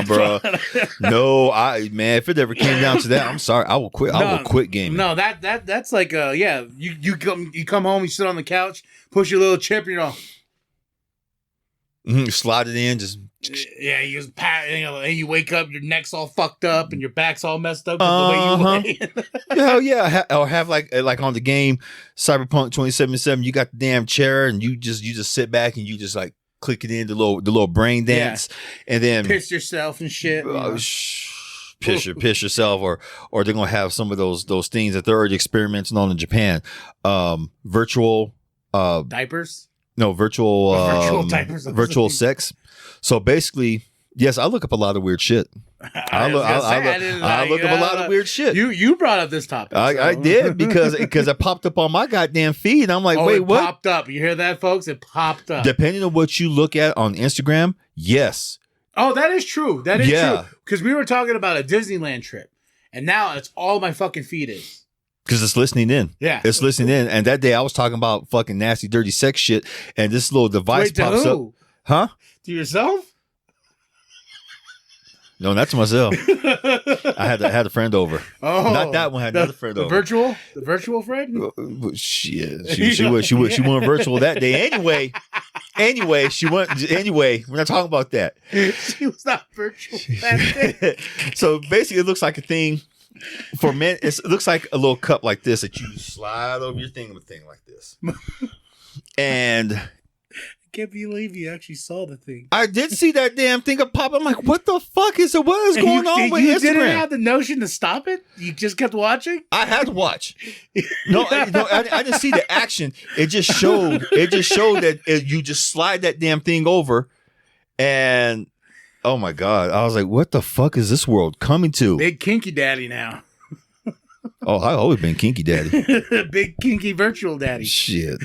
Bro. No, man. If it ever came down to that, I'm sorry. I will quit. I will quit gaming. No, that's like You come home, you sit on the couch, push your little chip, and you're all. Slide it in, just you just and you wake up, your neck's all fucked up and your back's all messed up the way you lay. Hell yeah, or have like on the game Cyberpunk 2077, you got the damn chair and you just sit back and you just like click it in the little brain dance, and then piss yourself and shit. Piss yourself, or they're gonna have some of those things that they're already experimenting on in Japan, virtual diapers. No, virtual diapers, virtual sex. So basically, yes, I look up a lot of weird shit. I look up a lot of weird shit. You brought up this topic. I did because it popped up on my goddamn feed, and I'm like, wait, what? It popped up. You hear that, folks? It popped up. Depending on what you look at on Instagram, yes. Oh, that is true. That is true. Because we were talking about a Disneyland trip, and now it's all my fucking feed is. Because it's listening in. Yeah. It's listening in. And that day I was talking about fucking nasty, dirty sex shit. And this little device Wait, to pops who? up. Huh? To yourself? No, not to myself. I had a friend over. Oh, Not that one. I had another friend the over. the virtual friend. Shit, she went virtual that day. Anyway, she went. Anyway, we're not talking about that. She was not virtual that day. So basically, it looks like a thing for men. It looks like a little cup like this that you slide over your thing with a thing like this. And I can't believe you actually saw the thing. I did see that damn thing pop. I'm like, what the fuck is it? What is going on with you Instagram? You didn't have the notion to stop it? You just kept watching? I had to watch. No, I didn't see the action. It just showed that you just slide that damn thing over, and oh my god, I was like, what the fuck is this world coming to? Big kinky daddy now. Oh, I've always been kinky daddy. Big kinky virtual daddy. Shit.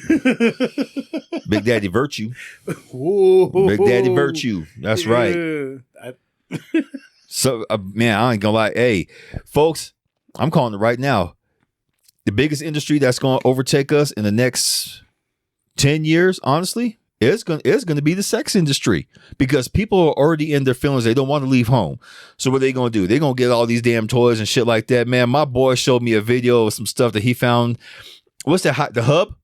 Big Daddy Virtue. Ooh. Big Daddy Virtue. That's right. So, man, I ain't gonna lie. Hey, folks, I'm calling it right now. The biggest industry that's going to overtake us in the next 10 years, honestly, is going to be the sex industry, because people are already in their feelings. They don't want to leave home. So what are they going to do? They're going to get all these damn toys and shit like that. Man, my boy showed me a video of some stuff that he found. What's that? The Hub?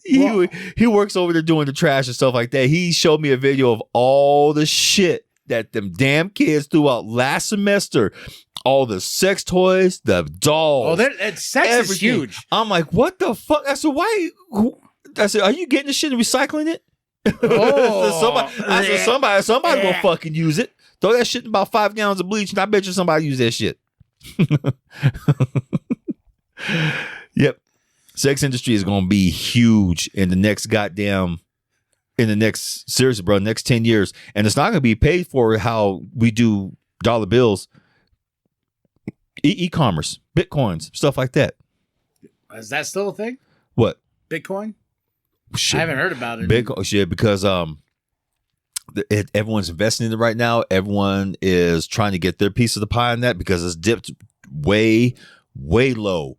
He works over there doing the trash and stuff like that. He showed me a video of all the shit that them damn kids threw out last semester. All the sex toys, the dolls. Oh, that sex everything. is huge. I'm like, what the fuck? I said, why? I said, are you getting the shit and recycling it? Oh. somebody gonna fucking use it. Throw that shit in about 5 gallons of bleach, and I bet you somebody use that shit. Yep. Sex industry is gonna be huge in the next seriously, bro, next 10 years. And it's not gonna be paid for how we do dollar bills. E-commerce, Bitcoins, stuff like that. Is that still a thing? What? Bitcoin? Shit. I haven't heard about it. Bitcoin, shit, because everyone's investing in it right now. Everyone is trying to get their piece of the pie on that because it's dipped way, way low,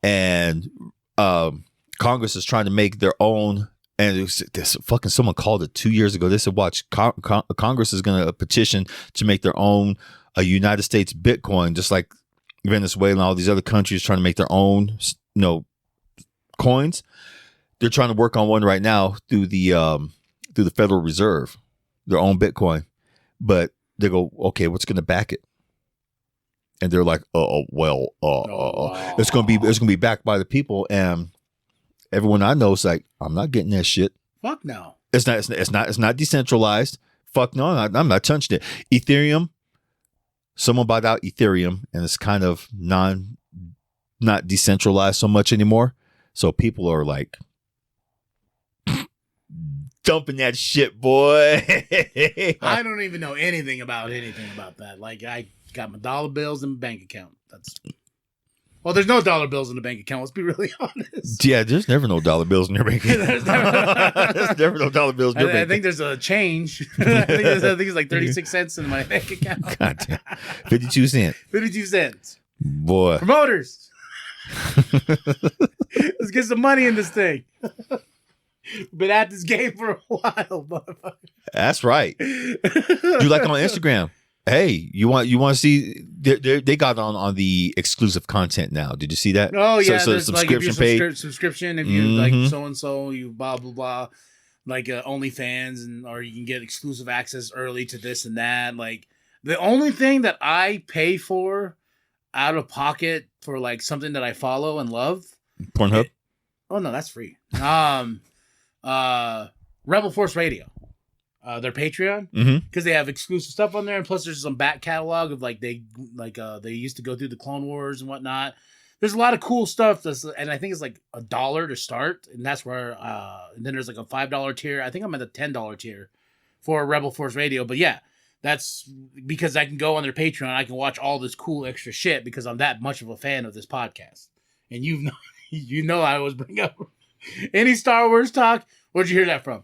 and Congress is trying to make their own. And this fucking someone called it 2 years ago. They said, "Watch, Congress is going to petition to make their own a United States Bitcoin, just like Venezuela and all these other countries trying to make their own, coins." They're trying to work on one right now through the Federal Reserve, their own Bitcoin. But they go, okay, what's going to back it? And they're like, it's going to be backed by the people. And everyone I know is like, I'm not getting that shit. Fuck no. It's not decentralized. Fuck no, I'm not touching it. Ethereum. Someone bought out Ethereum, and it's kind of not decentralized so much anymore. So people are like dumping that shit, boy. I don't even know anything about that. Like, I got my dollar bills in my bank account. Well, there's no dollar bills in the bank account. Let's be really honest. Yeah, there's never no dollar bills in your bank account. There's never no dollar bills in your bank account. I think there's a change. I think it's like 36 cents in my bank account. God damn. 52 cents. 52 cents. Boy. Promoters. Let's get some money in this thing. Been at this game for a while, motherfucker. That's right. You like on Instagram. Hey, you want to see? They got on the exclusive content now. Did you see that? Oh yeah, so there's subscription like page. Subscription if you like so and so, you blah blah blah, like OnlyFans, and or you can get exclusive access early to this and that. Like the only thing that I pay for out of pocket for like something that I follow and love, Pornhub. Oh no, that's free. Rebel Force Radio. Their Patreon, because they have exclusive stuff on there, and plus there's some back catalog of like they used to go through the Clone Wars and whatnot. There's a lot of cool stuff, and I think it's like $1 to start, and that's where. And then there's like a $5 tier. I think I'm at the $10 tier for Rebel Force Radio. But yeah, that's because I can go on their Patreon. I can watch all this cool extra shit because I'm that much of a fan of this podcast. And you know I always bring up any Star Wars talk. Where'd you hear that from?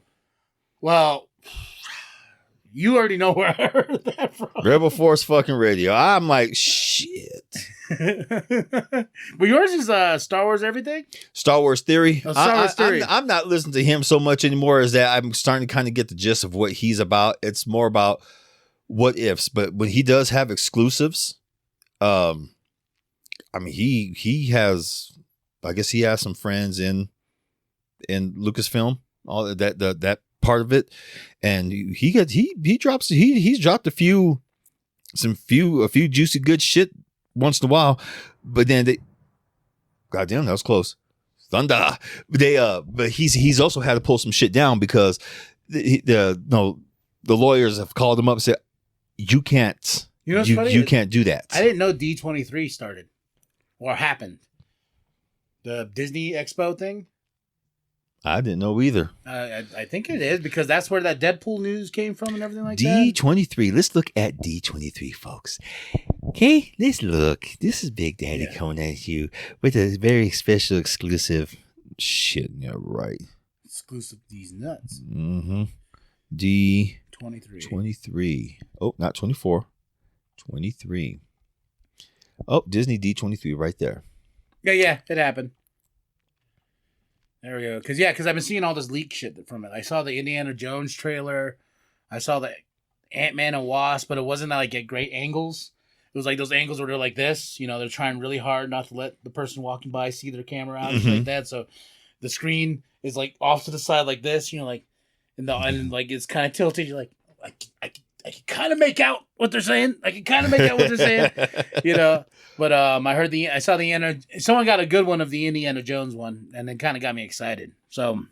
Well, you already know where I heard that from. Rebel Force fucking Radio. I'm like, shit. But yours is Star Wars everything? Star Wars Theory. Oh, Star Wars Theory. I'm not listening to him so much anymore as that I'm starting to kind of get the gist of what he's about. It's more about what ifs, but when he does have exclusives, I mean, he has, I guess he has some friends in Lucasfilm, all that part of it, and he's dropped a few juicy good shit once in a while, but then goddamn, that was close. Thunder. But he's also had to pull some shit down because the lawyers have called him up and said, you can't. You know what's funny? You can't do that. I didn't know D23 started or happened. The Disney Expo thing. I didn't know either. I think it is because that's where that Deadpool news came from and everything like D23. Let's look at D23, folks. Okay, let's look. This is Big Daddy coming at you with a very special exclusive shit. Yeah, right. Exclusive these nuts. Mm-hmm. D23. Oh, not 24. 23. Oh, Disney D23 right there. Yeah, it happened. There we go. Because I've been seeing all this leak shit from it. I saw the Indiana Jones trailer. I saw the Ant-Man and Wasp, but it wasn't like at great angles. It was like those angles where they're like this. You know, they're trying really hard not to let the person walking by see their camera out and shit like that. So the screen is like off to the side like this. You know, like and like it's kind of tilted. You're like, I can kind of make out what they're saying. You know. But I saw someone got a good one of the Indiana Jones one, and it kind of got me excited. So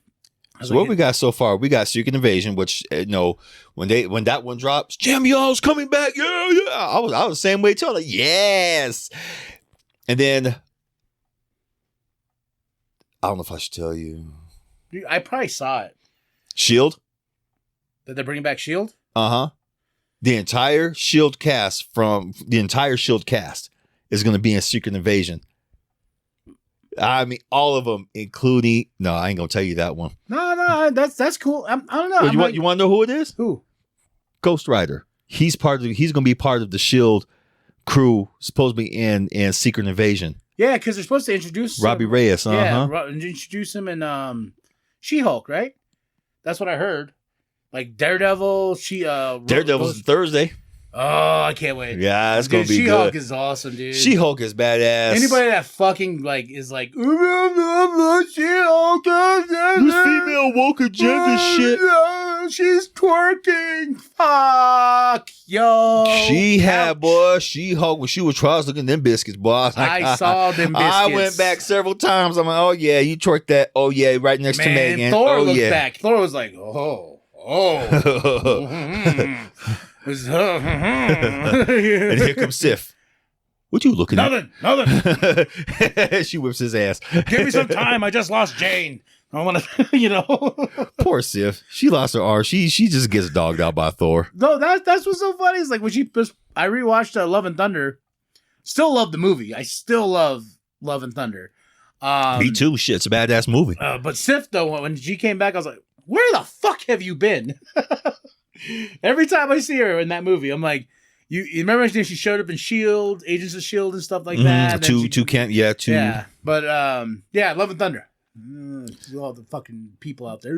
what we got so far? We got Secret Invasion, which when that one drops, Jamio's coming back. Yeah. I was the same way too. Like, yes. And then I don't know if I should tell you. I probably saw it. Shield. Did they bring back Shield? Uh-huh. The entire Shield cast is going to be in Secret Invasion. I mean, all of them, including... No, I ain't going to tell you that one. No, that's cool. I don't know. You want to know who it is? Who? Ghost Rider. He's going to be part of the Shield crew, supposedly in Secret Invasion. Yeah, because they're supposed to introduce Robbie Reyes. Yeah, introduce him in She-Hulk, right? That's what I heard. Like Daredevil, Daredevil's Thursday. Oh, I can't wait. Yeah, it's going to be She-Hulk good. is awesome, dude. She-Hulk is badass. Anybody that fucking is like, She-Hulk, this female woke agenda shit. She's twerking. Fuck, yo. She-Hulk, when she was trying to look at them biscuits, boy. I saw them biscuits. I went back several times. I'm like, oh, yeah, you twerked that. Oh, yeah, right next to Megan. Thor looked back. Thor was like, oh. And here comes Sif. What you looking at? Nothing. She whips his ass. Give me some time. I just lost Jane. I want to, Poor Sif. She lost her R. She just gets dogged out by Thor. No, that's what's so funny. Is like when I rewatched Love and Thunder. Still love the movie. I still love Love and Thunder. Me too. Shit, it's a badass movie. But Sif though, when she came back, I was like, where the fuck have you been? Every time I see her in that movie, I'm like, you remember when she showed up in S.H.I.E.L.D., Agents of S.H.I.E.L.D. and stuff like that? Two. Yeah, but Love and Thunder. All the fucking people out there.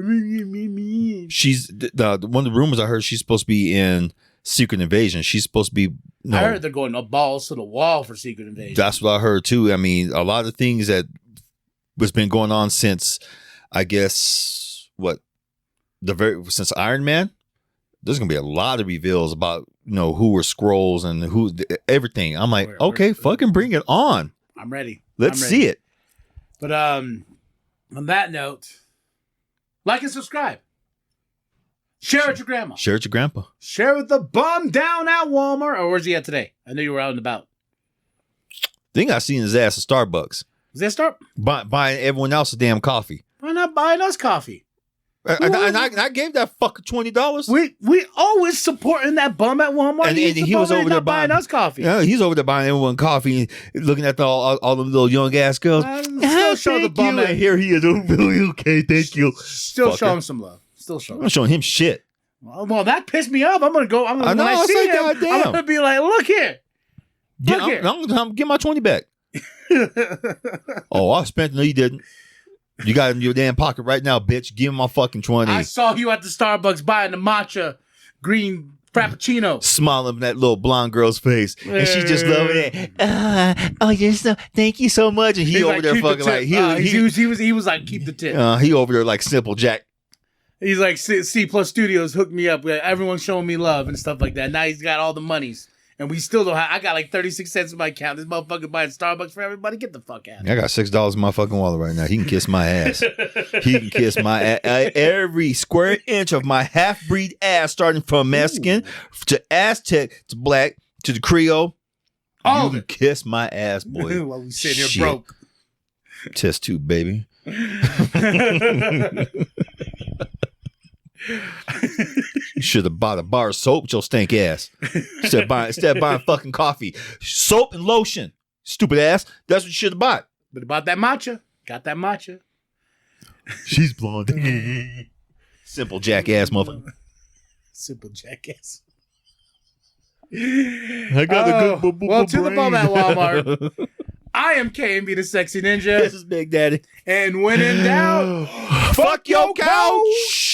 She's one of the rumors I heard she's supposed to be in Secret Invasion. She's supposed to be. No, I heard they're going balls to the wall for Secret Invasion. That's what I heard too. I mean, a lot of things that was been going on since, I guess, since Iron Man. There's gonna be a lot of reveals about who were Skrulls and who everything. I'm like, okay, fucking bring it on. I'm ready. Let's see it. But on that note, like and subscribe. Share it with your grandma. Share it with your grandpa. Share it with the bum down at Walmart. Or where's he at today? I know you were out and about. Thing I seen his ass at Starbucks. Is that start buying everyone else a damn coffee? Why not buying us coffee? And I gave that fucker $20. We always supporting that bum at Walmart. And he was over there buying us coffee. Yeah, he's over there buying everyone coffee, looking at all the little young ass girls. Still show the bum. And here he is. Okay, thank you. Still show him some love. I'm not showing him shit. Well, that pissed me off. I'm gonna go. When I see him, I'm gonna be like, look here. Get my 20 back. Oh, I spent. No, you didn't. You got it in your damn pocket right now, bitch. Give me my fucking 20. I saw you at the Starbucks buying the matcha green frappuccino. Smiling in that little blonde girl's face. And she just loving it. Oh, you're so, thank you so much. And he over there fucking like, he was like, keep the tip. He over there like Simple Jack. He's like, C Plus Studios hooked me up. Everyone's showing me love and stuff like that. Now he's got all the monies. And we still don't have, I got like 36 cents in my account. This motherfucker buying Starbucks for everybody. Get the fuck out. I got $6 in my fucking wallet right now. He can kiss my ass. He can kiss my ass. Every square inch of my half-breed ass, starting from Mexican to Aztec to black to the Creole. Oh, you can kiss my ass, boy. While we sitting here broke. Test tube, baby. You should have bought a bar of soap with your stink ass. Instead of buying fucking coffee. Soap and lotion. Stupid ass. That's what you should have bought. But about that matcha. Got that matcha. She's blonde. Simple jackass motherfucker. Simple jackass. I got the good well, to the bum at Walmart. I am KMB the Sexy Ninja. This is Big Daddy. And when in doubt, fuck your couch.